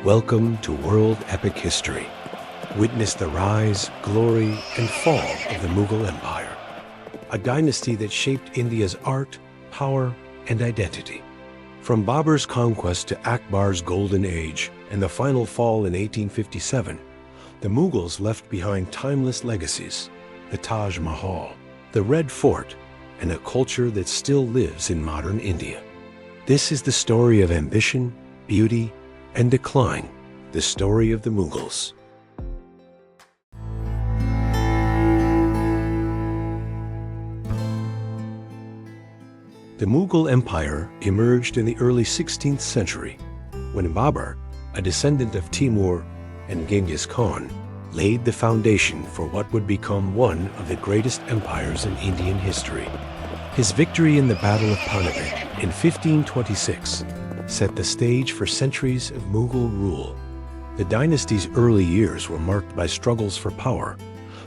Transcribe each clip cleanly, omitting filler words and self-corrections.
Welcome to World Epic History. Witness the rise, glory, and fall of the Mughal Empire, a dynasty that shaped India's art, power, and identity. From Babur's conquest to Akbar's golden age and the final fall in 1857, the Mughals left behind timeless legacies: the Taj Mahal, the Red Fort, and a culture that still lives in modern India. This is the story of ambition, beauty, and decline, the story of the Mughals. The Mughal Empire emerged in the early 16th century, when Babur, a descendant of Timur and Genghis Khan, laid the foundation for what would become one of the greatest empires in Indian history. His victory in the Battle of Panipat in 1526 set the stage for centuries of Mughal rule. The dynasty's early years were marked by struggles for power,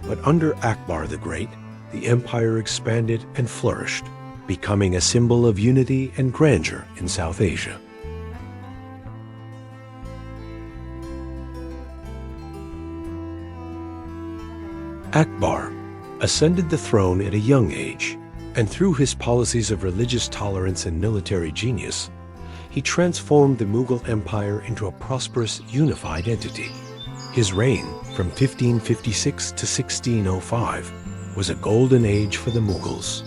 but under Akbar the Great, the empire expanded and flourished, becoming a symbol of unity and grandeur in South Asia. Akbar ascended the throne at a young age, and through his policies of religious tolerance and military genius, he transformed the Mughal Empire into a prosperous, unified entity. His reign, from 1556 to 1605, was a golden age for the Mughals.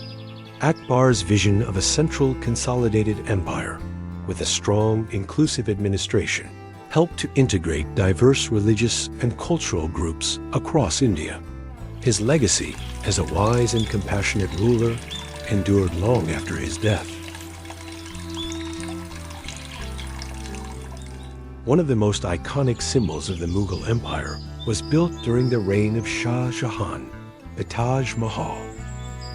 Akbar's vision of a central, consolidated empire with a strong, inclusive administration helped to integrate diverse religious and cultural groups across India. His legacy as a wise and compassionate ruler endured long after his death. One of the most iconic symbols of the Mughal Empire was built during the reign of Shah Jahan, the Taj Mahal.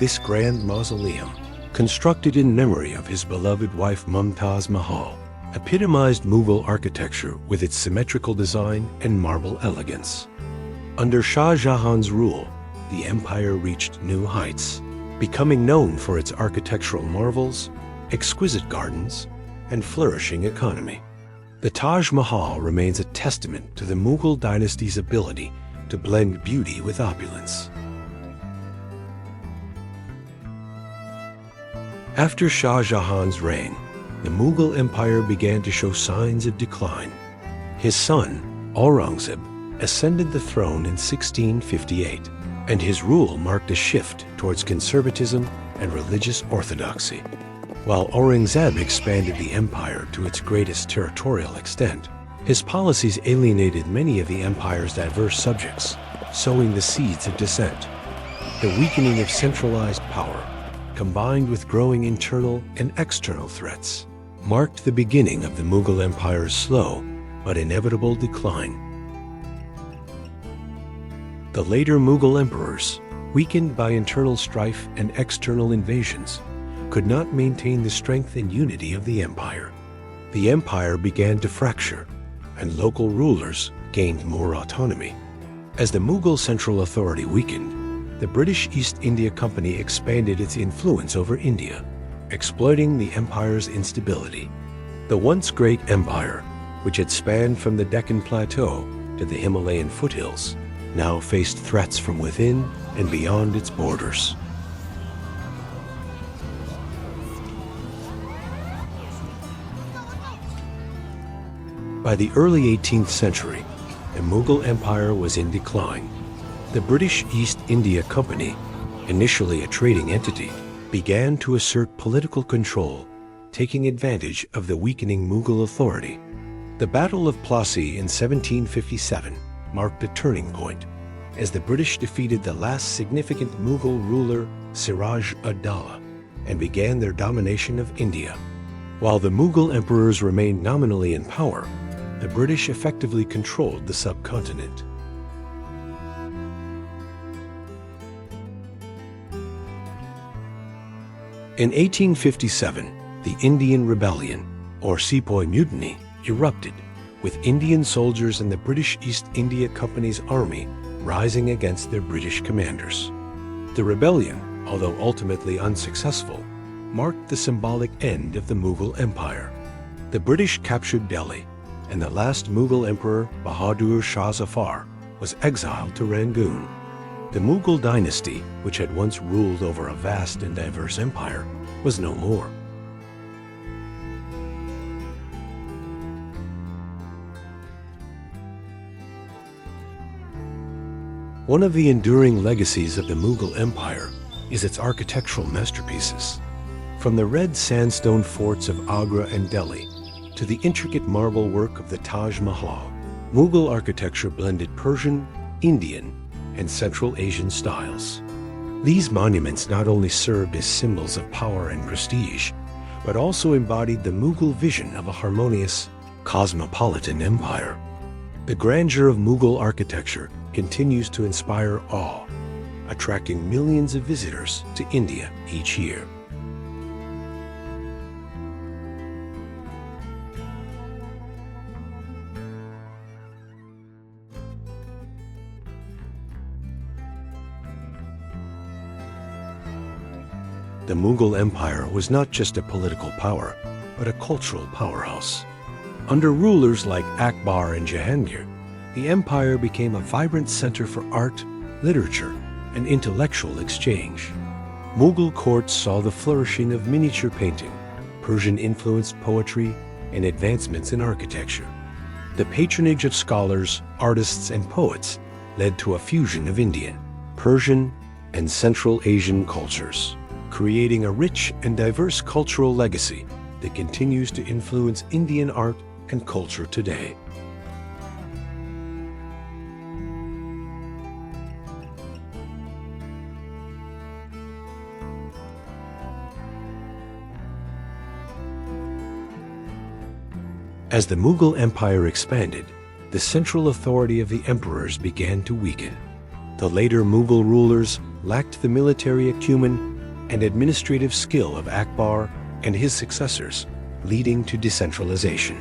This grand mausoleum, constructed in memory of his beloved wife Mumtaz Mahal, epitomized Mughal architecture with its symmetrical design and marble elegance. Under Shah Jahan's rule, the empire reached new heights, becoming known for its architectural marvels, exquisite gardens, and flourishing economy. The Taj Mahal remains a testament to the Mughal dynasty's ability to blend beauty with opulence. After Shah Jahan's reign, the Mughal Empire began to show signs of decline. His son, Aurangzeb, ascended the throne in 1658, and his rule marked a shift towards conservatism and religious orthodoxy. While Aurangzeb expanded the empire to its greatest territorial extent, his policies alienated many of the empire's diverse subjects, sowing the seeds of dissent. The weakening of centralized power, combined with growing internal and external threats, marked the beginning of the Mughal Empire's slow but inevitable decline. The later Mughal emperors, weakened by internal strife and external invasions, could not maintain the strength and unity of the empire. The empire began to fracture, and local rulers gained more autonomy. As the Mughal central authority weakened, the British East India Company expanded its influence over India, exploiting the empire's instability. The once great empire, which had spanned from the Deccan Plateau to the Himalayan foothills, now faced threats from within and beyond its borders. By the early 18th century, the Mughal Empire was in decline. The British East India Company, initially a trading entity, began to assert political control, taking advantage of the weakening Mughal authority. The Battle of Plassey in 1757 marked a turning point, as the British defeated the last significant Mughal ruler, Siraj ud-Dawla, and began their domination of India. While the Mughal emperors remained nominally in power, the British effectively controlled the subcontinent. In 1857, the Indian Rebellion, or Sepoy Mutiny, erupted, with Indian soldiers and the British East India Company's army rising against their British commanders. The rebellion, although ultimately unsuccessful, marked the symbolic end of the Mughal Empire. The British captured Delhi, and the last Mughal emperor, Bahadur Shah Zafar, was exiled to Rangoon. The Mughal dynasty, which had once ruled over a vast and diverse empire, was no more. One of the enduring legacies of the Mughal Empire is its architectural masterpieces. From the red sandstone forts of Agra and Delhi to the intricate marble work of the Taj Mahal, Mughal architecture blended Persian, Indian, and Central Asian styles. These monuments not only served as symbols of power and prestige, but also embodied the Mughal vision of a harmonious, cosmopolitan empire. The grandeur of Mughal architecture continues to inspire awe, attracting millions of visitors to India each year. The Mughal Empire was not just a political power, but a cultural powerhouse. Under rulers like Akbar and Jahangir, the empire became a vibrant center for art, literature, and intellectual exchange. Mughal courts saw the flourishing of miniature painting, Persian-influenced poetry, and advancements in architecture. The patronage of scholars, artists, and poets led to a fusion of Indian, Persian, and Central Asian cultures, creating a rich and diverse cultural legacy that continues to influence Indian art and culture today. As the Mughal Empire expanded, the central authority of the emperors began to weaken. The later Mughal rulers lacked the military acumen and administrative skill of Akbar and his successors, leading to decentralization.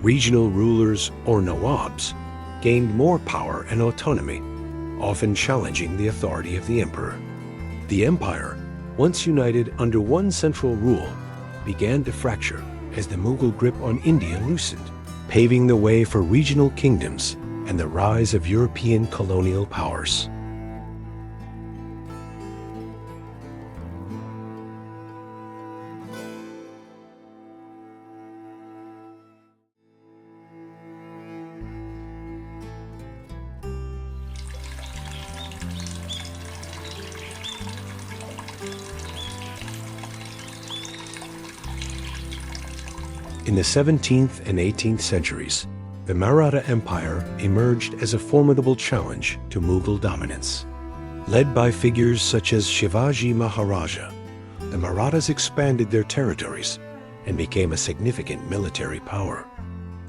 Regional rulers, or nawabs, gained more power and autonomy, often challenging the authority of the emperor. The empire, once united under one central rule, began to fracture as the Mughal grip on India loosened, paving the way for regional kingdoms and the rise of European colonial powers. In the 17th and 18th centuries, the Maratha Empire emerged as a formidable challenge to Mughal dominance. Led by figures such as Shivaji Maharaja, the Marathas expanded their territories and became a significant military power.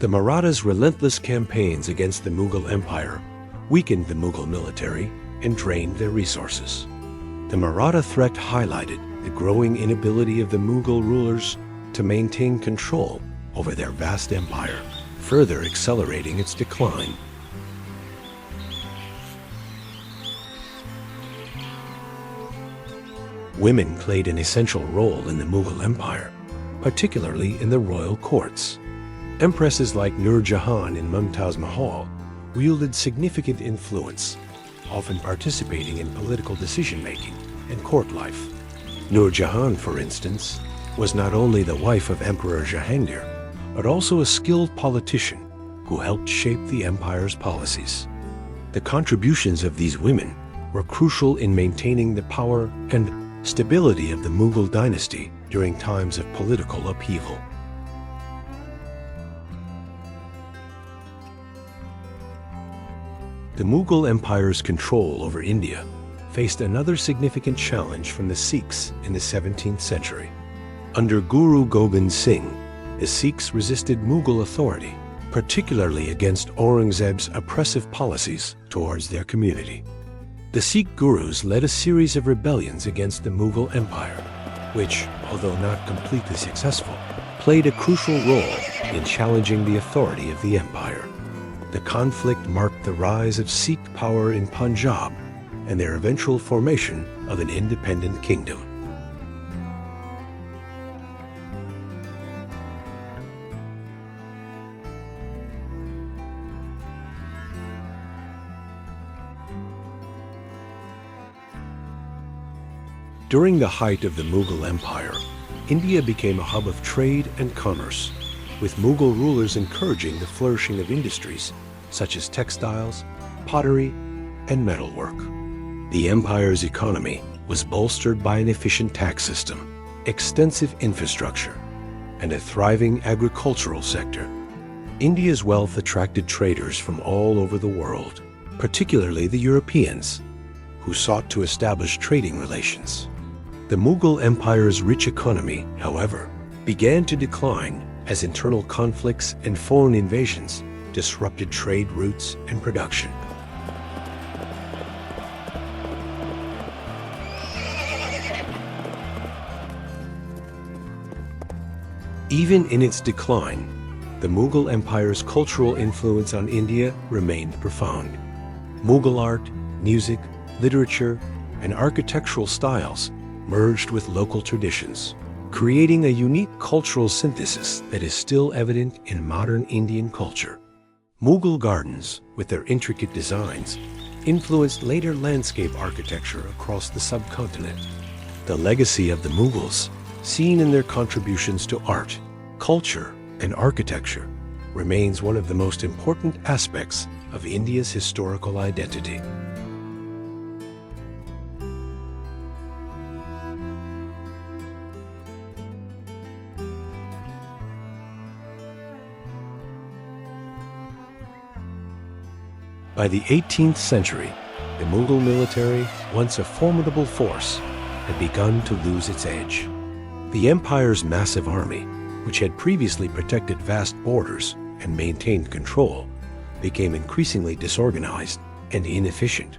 The Marathas' relentless campaigns against the Mughal Empire weakened the Mughal military and drained their resources. The Maratha threat highlighted the growing inability of the Mughal rulers to maintain control over their vast empire, further accelerating its decline. Women played an essential role in the Mughal Empire, particularly in the royal courts. Empresses like Nur Jahan and Mumtaz Mahal wielded significant influence, often participating in political decision-making and court life. Nur Jahan, for instance, was not only the wife of Emperor Jahangir, but also a skilled politician who helped shape the empire's policies. The contributions of these women were crucial in maintaining the power and stability of the Mughal dynasty during times of political upheaval. The Mughal Empire's control over India faced another significant challenge from the Sikhs in the 17th century. Under Guru Gobind Singh, the Sikhs resisted Mughal authority, particularly against Aurangzeb's oppressive policies towards their community. The Sikh gurus led a series of rebellions against the Mughal Empire, which, although not completely successful, played a crucial role in challenging the authority of the empire. The conflict marked the rise of Sikh power in Punjab and their eventual formation of an independent kingdom. During the height of the Mughal Empire, India became a hub of trade and commerce, with Mughal rulers encouraging the flourishing of industries such as textiles, pottery, and metalwork. The empire's economy was bolstered by an efficient tax system, extensive infrastructure, and a thriving agricultural sector. India's wealth attracted traders from all over the world, particularly the Europeans, who sought to establish trading relations. The Mughal Empire's rich economy, however, began to decline as internal conflicts and foreign invasions disrupted trade routes and production. Even in its decline, the Mughal Empire's cultural influence on India remained profound. Mughal art, music, literature, and architectural styles merged with local traditions, creating a unique cultural synthesis that is still evident in modern Indian culture. Mughal gardens, with their intricate designs, influenced later landscape architecture across the subcontinent. The legacy of the Mughals, seen in their contributions to art, culture, and architecture, remains one of the most important aspects of India's historical identity. By the 18th century, the Mughal military, once a formidable force, had begun to lose its edge. The empire's massive army, which had previously protected vast borders and maintained control, became increasingly disorganized and inefficient.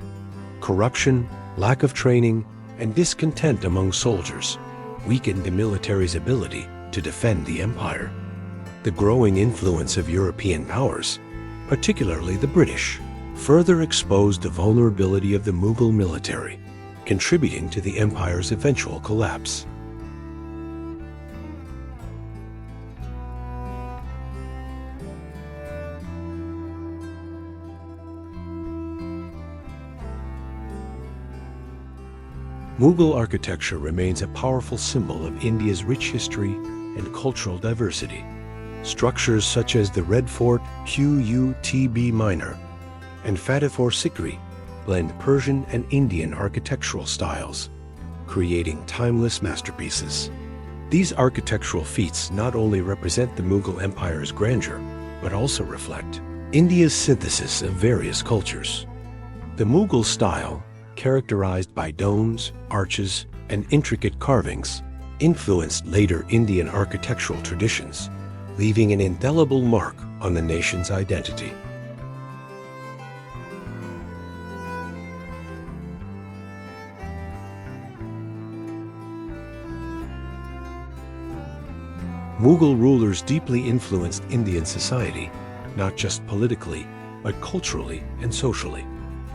Corruption, lack of training, and discontent among soldiers weakened the military's ability to defend the empire. The growing influence of European powers, particularly the British, further exposed the vulnerability of the Mughal military, contributing to the empire's eventual collapse. Mughal architecture remains a powerful symbol of India's rich history and cultural diversity. Structures such as the Red Fort Qutb Minar and Fatehpur Sikri blend Persian and Indian architectural styles, creating timeless masterpieces. These architectural feats not only represent the Mughal Empire's grandeur, but also reflect India's synthesis of various cultures. The Mughal style, characterized by domes, arches, and intricate carvings, influenced later Indian architectural traditions, leaving an indelible mark on the nation's identity. Mughal rulers deeply influenced Indian society, not just politically, but culturally and socially.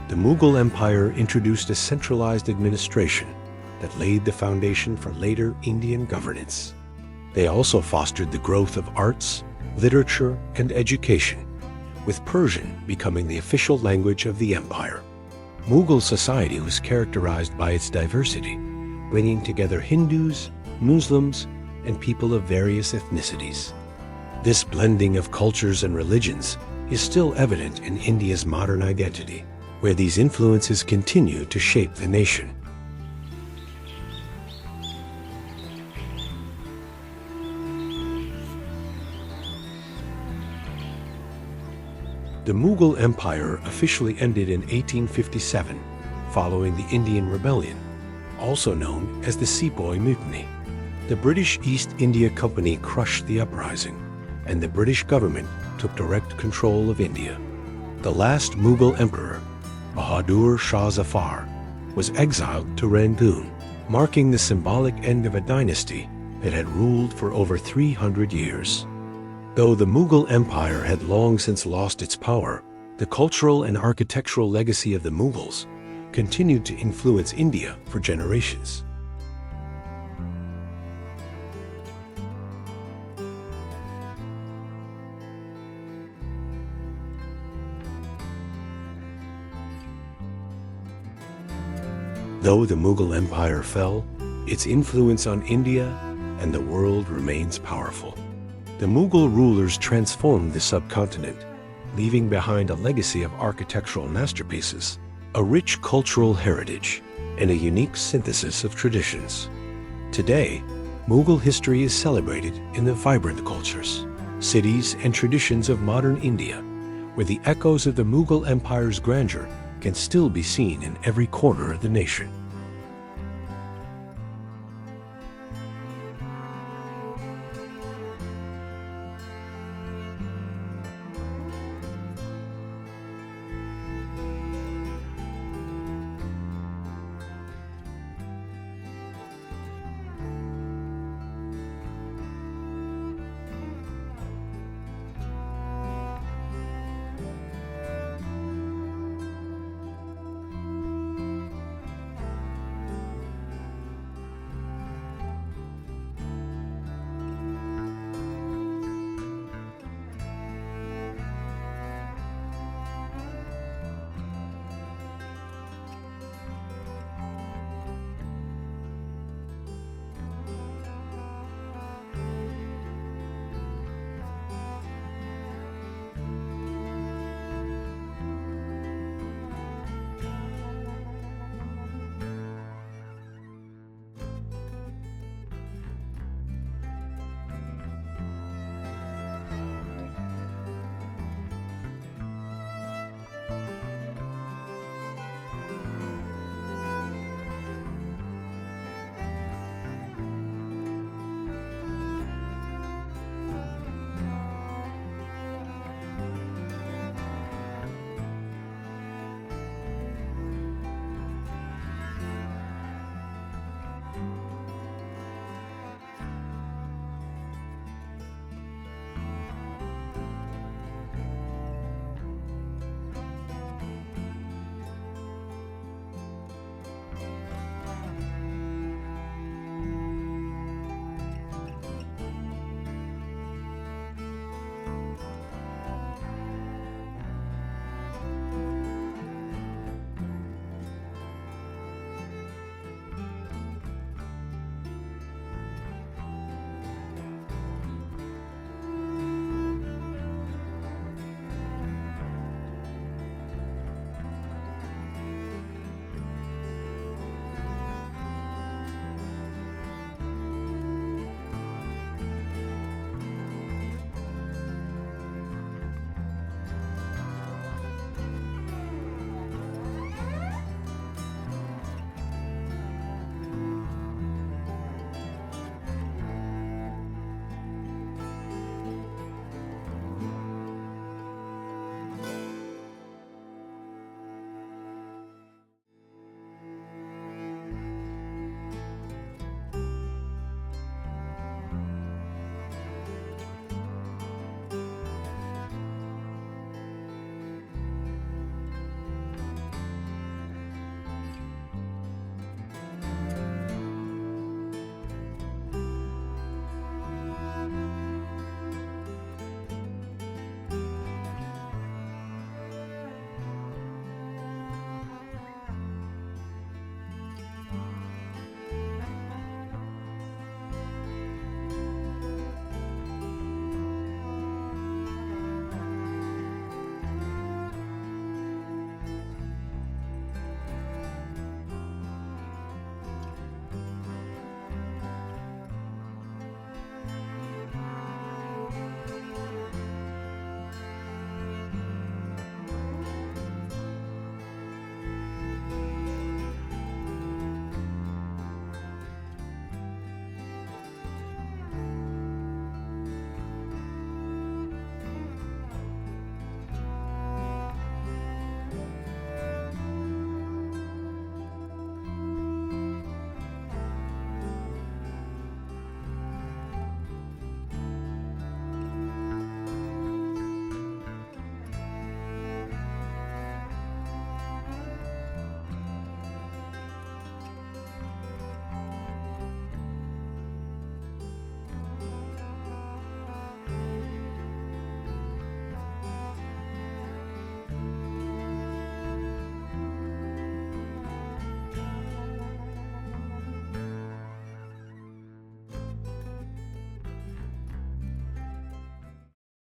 The Mughal Empire introduced a centralized administration that laid the foundation for later Indian governance. They also fostered the growth of arts, literature, and education, with Persian becoming the official language of the empire. Mughal society was characterized by its diversity, bringing together Hindus, Muslims, and people of various ethnicities. This blending of cultures and religions is still evident in India's modern identity, where these influences continue to shape the nation. The Mughal Empire officially ended in 1857, following the Indian Rebellion, also known as the Sepoy Mutiny. The British East India Company crushed the uprising, and the British government took direct control of India. The last Mughal emperor, Bahadur Shah Zafar, was exiled to Rangoon, marking the symbolic end of a dynasty that had ruled for over 300 years. Though the Mughal Empire had long since lost its power, the cultural and architectural legacy of the Mughals continued to influence India for generations. Though the Mughal Empire fell, Its influence on India and the world remains powerful. The Mughal rulers transformed the subcontinent, leaving behind a legacy of architectural masterpieces, a rich cultural heritage, and a unique synthesis of traditions. Today, Mughal history is celebrated in the vibrant cultures, cities, and traditions of modern India, where the echoes of the Mughal Empire's grandeur can still be seen in every corner of the nation.